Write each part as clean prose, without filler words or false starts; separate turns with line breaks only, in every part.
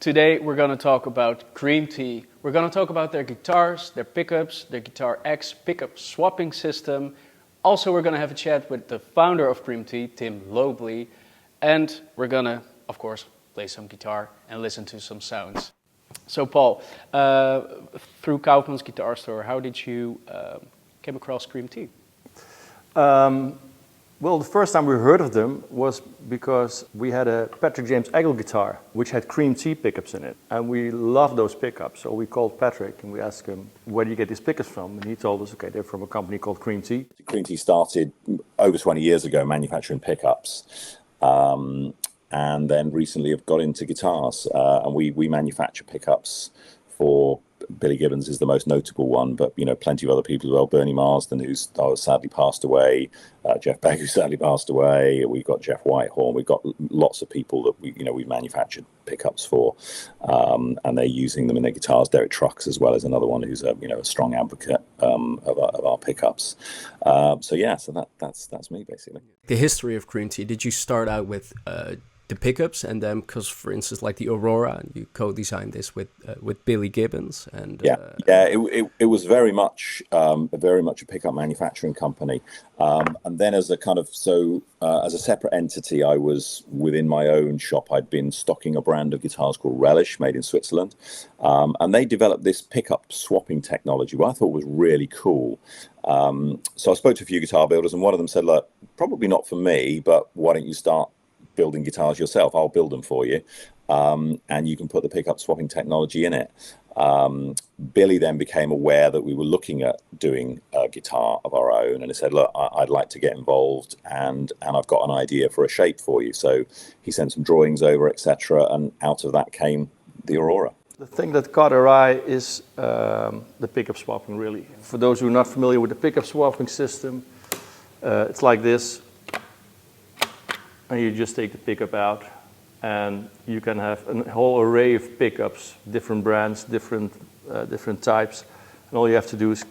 Today we're going to talk about Cream Tea. We're going to talk about their guitars, their pickups, their Guitar X pickup swapping system. Also, we're going to have a chat with the founder of Cream Tea, Tim Lobley. And we're going to, of course, play some guitar and listen to some sounds. So Paul, through Kaufmann's Guitar Store, how did you came across Cream Tea?
Well, the first time we heard of them was because we had a Patrick James Eggle guitar, which had Cream Tea pickups in it. And we loved those pickups. So we called Patrick and we asked him, where do you get these pickups from? And he told us, okay, they're from a company called Cream Tea.
Cream Tea started over 20 years ago manufacturing pickups. And then recently have got into guitars. And we manufacture pickups for Billy Gibbons is the most notable one, but plenty of other people as well. Bernie Marsden, who's sadly passed away, Jeff Beck, who sadly passed away. We've got Jeff Whitehorn. We've got lots of people that we've manufactured pickups for, and they're using them in their guitars. Derek Trucks, as well as another one who's a strong advocate of our pickups. So that's me basically.
The history of Cream Tea. Did you start out with the pickups, and then because, for instance, like the Aurora, you co-designed this with Billy Gibbons, and
it was very much a pickup manufacturing company, and then as a separate entity, I was within my own shop. I'd been stocking a brand of guitars called Relish, made in Switzerland, and they developed this pickup swapping technology, what I thought was really cool. So I spoke to a few guitar builders, and one of them said, "Look, probably not for me, but why don't you start building guitars yourself? I'll build them for you, and you can put the pickup swapping technology in it." Billy then became aware that we were looking at doing a guitar of our own, and he said, "Look, I'd like to get involved, and I've got an idea for a shape for you." So he sent some drawings over, etc., and out of that came the Aurora.
The thing that caught our eye is the pickup swapping, really. For those who are not familiar with the pickup swapping system, it's like this. And you just take the pickup out, and you can have a whole array of pickups, different brands, different types. And all you have to do is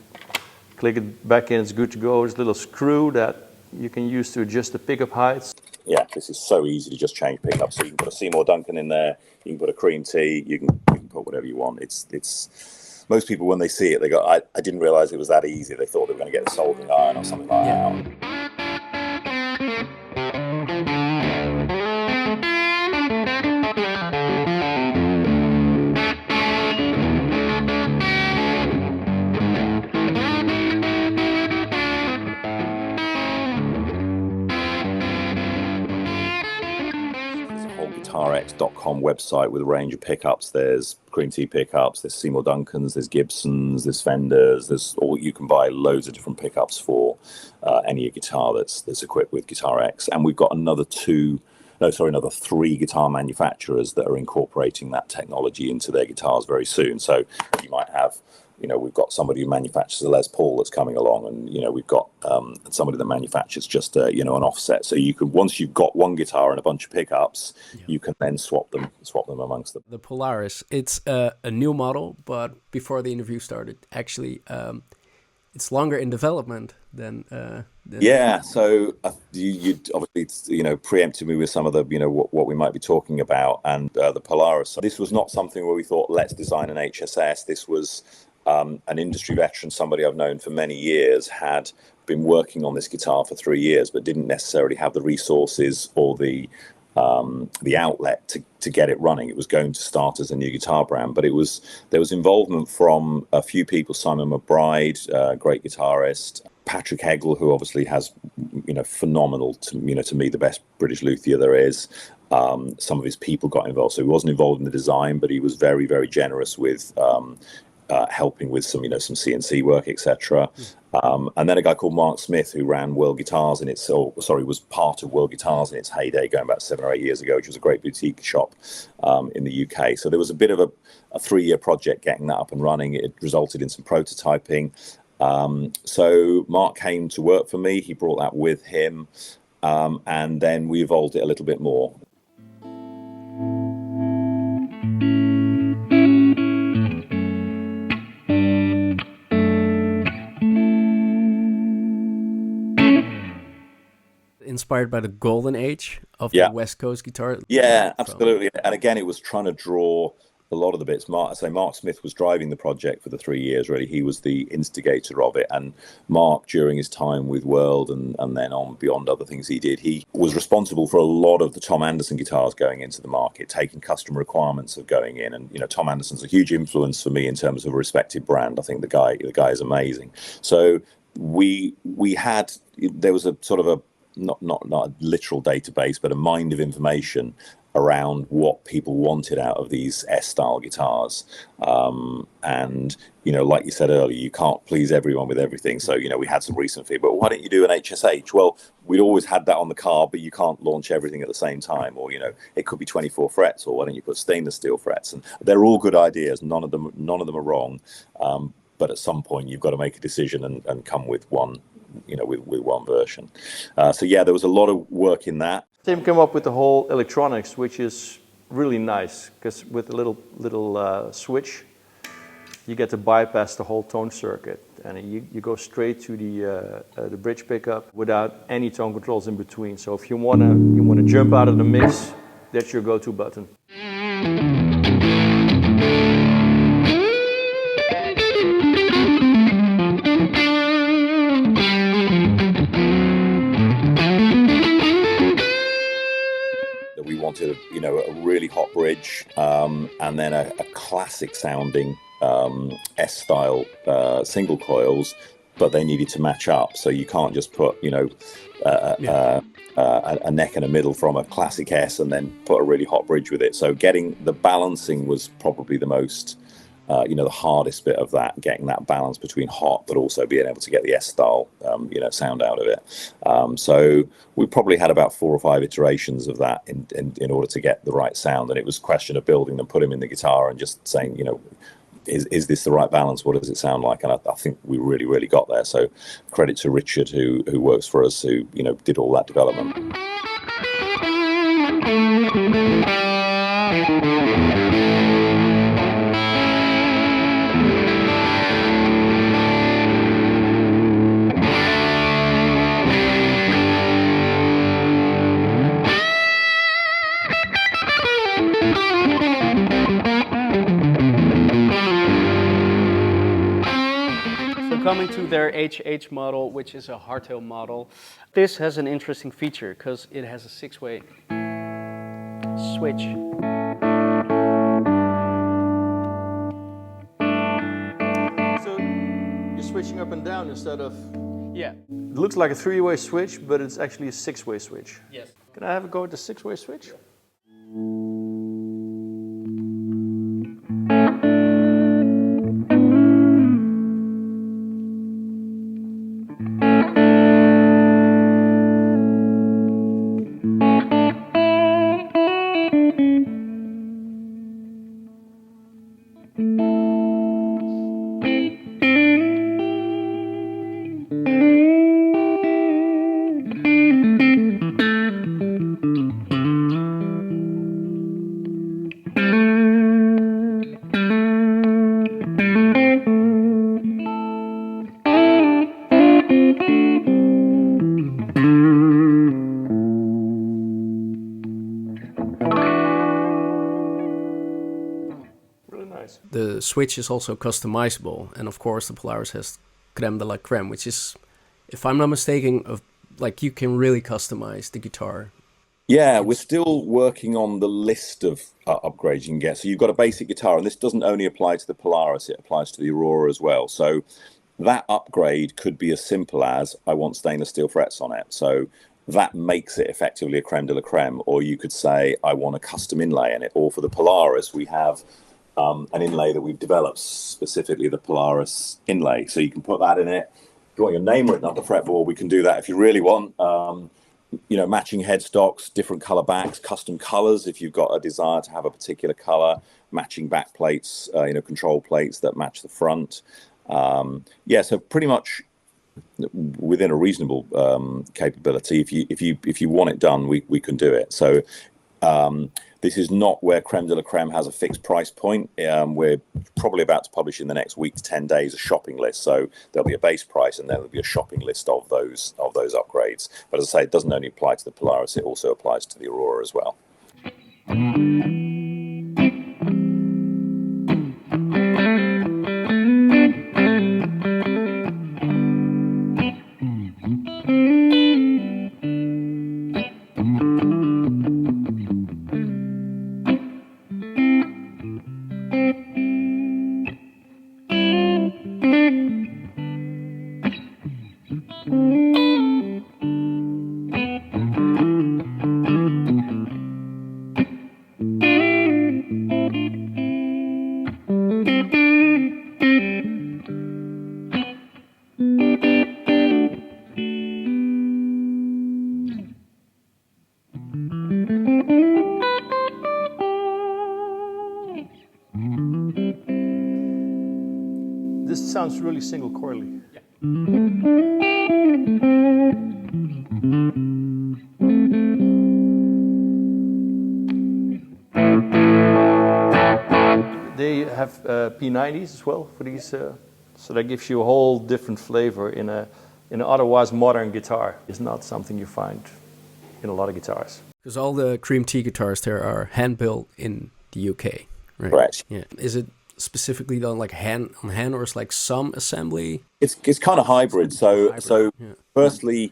click it back in, it's good to go. There's a little screw that you can use to adjust the pickup heights.
Yeah, this is so easy to just change pickups. So you can put a Seymour Duncan in there, you can put a Cream Tea, you can put whatever you want. It's most people, when they see it, they go, I didn't realize it was that easy. They thought they were going to get a soldering iron or something like that. GuitarX.com website with a range of pickups. There's Cream Tea pickups, there's Seymour Duncans, there's Gibsons, there's Fenders, you can buy loads of different pickups for any guitar that's equipped with GuitarX. And we've got another three guitar manufacturers that are incorporating that technology into their guitars very soon. So you might have, we've got somebody who manufactures a Les Paul that's coming along, and we've got somebody that manufactures just an offset. So you can, once you've got one guitar and a bunch of pickups, you can then swap them amongst them.
The Polaris, it's a new model, but before the interview started, actually, it's longer in development than
yeah. So you obviously preempted me with some of the what we might be talking about, and the Polaris. This was not something where we thought, let's design an HSS. This was an industry veteran, somebody I've known for many years, had been working on this guitar for 3 years, but didn't necessarily have the resources or the outlet to get it running. It was going to start as a new guitar brand, but there was involvement from a few people. Simon McBride, great guitarist. Patrick Eggle, who obviously has phenomenal to me, the best British luthier there is. Some of his people got involved, so he wasn't involved in the design, but he was very, very generous with helping with some CNC work, etc. And then a guy called Mark Smith, who ran World Guitars was part of World Guitars in its heyday, going back 7 or 8 years ago, which was a great boutique shop in the UK. So there was a bit of a 3-year project getting that up and running. It resulted in some prototyping. So Mark came to work for me. He brought that with him, and then we evolved it a little bit more.
inspired by the golden age of
Yeah.
the West Coast guitar.
Yeah, absolutely. And again, it was trying to draw a lot of the bits. Mark Smith was driving the project for the 3 years, really. He was the instigator of it. And Mark, during his time with World and then on beyond other things he did, he was responsible for a lot of the Tom Anderson guitars going into the market, taking customer requirements of going in. And, Tom Anderson's a huge influence for me in terms of a respected brand. I think the guy is amazing. So there was a sort of a, not a literal database, but a mind of information around what people wanted out of these S-style guitars. And, like you said earlier, you can't please everyone with everything. So, we had some recent feedback. Why don't you do an HSH? Well, we'd always had that on the car, but you can't launch everything at the same time. Or, it could be 24 frets, or why don't you put stainless steel frets? And they're all good ideas. None of them are wrong. But at some point, you've got to make a decision and come with one, with one version. So, yeah, there was a lot of work in that.
Tim came up with the whole electronics, which is really nice because with a little switch, you get to bypass the whole tone circuit, and you go straight to the bridge pickup without any tone controls in between. So if you wanna jump out of the mix, that's your go-to button.
We wanted, a really hot bridge, and then a classic sounding S-style single coils, but they needed to match up. So you can't just put, a neck and a middle from a classic S and then put a really hot bridge with it. So getting the balancing was probably the most, the hardest bit of that, getting that balance between hot, but also being able to get the S-style, sound out of it. So we probably had about 4 or 5 iterations of that in order to get the right sound. And it was a question of building them, put them in the guitar and just saying, is this the right balance? What does it sound like? And I think we really, really got there. So credit to Richard, who works for us, who, did all that development.
Coming to their HH model, which is a hardtail model, this has an interesting feature because it has a 6-way switch.
So you're switching up and down instead of...
Yeah.
It looks like a 3-way switch, but it's actually a 6-way switch.
Yes.
Can I have a go at the 6-way switch?
The switch is also customizable, and of course the Polaris has creme de la creme, which is, if I'm not mistaken, you can really customize the guitar.
Yeah, we're still working on the list of upgrades you can get. So you've got a basic guitar, and this doesn't only apply to the Polaris, it applies to the Aurora as well. So that upgrade could be as simple as, I want stainless steel frets on it. So that makes it effectively a creme de la creme. Or you could say, I want a custom inlay in it. Or for the Polaris, we have an inlay that we've developed, specifically the Polaris inlay. So you can put that in it. If you want your name written up the fretboard, we can do that if you really want. Matching headstocks, different color backs, custom colors if you've got a desire to have a particular color, matching back plates, control plates that match the front. So pretty much within a reasonable capability. If you want it done, we can do it. So This is not where Creme de la Creme has a fixed price point. We're probably about to publish in the next week to 10 days a shopping list. So there'll be a base price and then there'll be a shopping list of those upgrades. But as I say, it doesn't only apply to the Polaris, it also applies to the Aurora as well.
This sounds really single coily. They have P90s as well for these, so that gives you a whole different flavor in an otherwise modern guitar. It's not something you find in a lot of guitars.
Because all the Cream Tea guitars there are hand-built in the UK, right?
Correct.
Yeah. Is it specifically done like hand on hand, or is like some assembly?
It's kind of hybrid. So
Yeah.
firstly,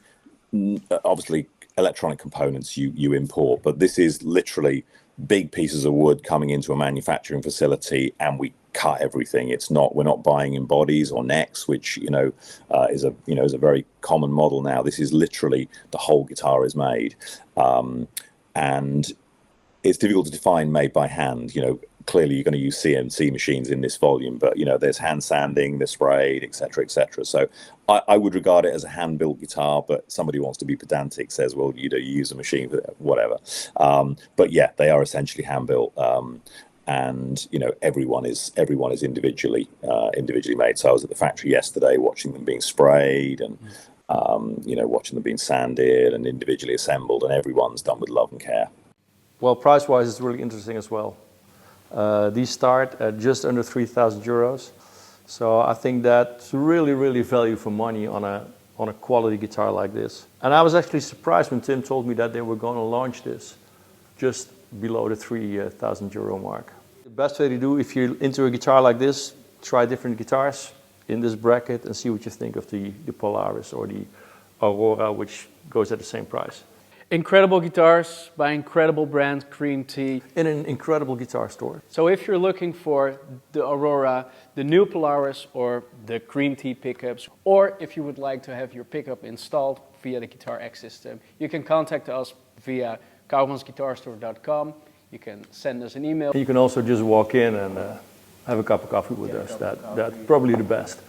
obviously electronic components you import, but this is literally big pieces of wood coming into a manufacturing facility, and we cut everything. We're not buying in bodies or necks, which is a very common model now. This is literally the whole guitar is made, and it's difficult to define made by hand. Clearly you're going to use CNC machines in this volume, but there's hand sanding, they're sprayed, etc., etc. So I would regard it as a hand-built guitar, but somebody who wants to be pedantic says, well, you use a machine for whatever. But yeah, they are essentially hand-built, and everyone is individually made. So I was at the factory yesterday watching them being sprayed and watching them being sanded and individually assembled, and everyone's done with love and care.
Well, price-wise, it's really interesting as well. These start at just under 3,000 euros. So I think that's really, really value for money on a quality guitar like this. And I was actually surprised when Tim told me that they were going to launch this just below the 3,000 euro mark. The best way to do, if you're into a guitar like this, try different guitars in this bracket and see what you think of the Polaris or the Aurora, which goes at the same price.
Incredible guitars by incredible brand Cream Tea.
In an incredible guitar store.
So if you're looking for the Aurora, the new Polaris, or the Cream Tea pickups, or if you would like to have your pickup installed via the Guitar X system, you can contact us via kaufmansguitarstore.com. You can send us an email.
You can also just walk in and have a cup of coffee with us. That's probably the best.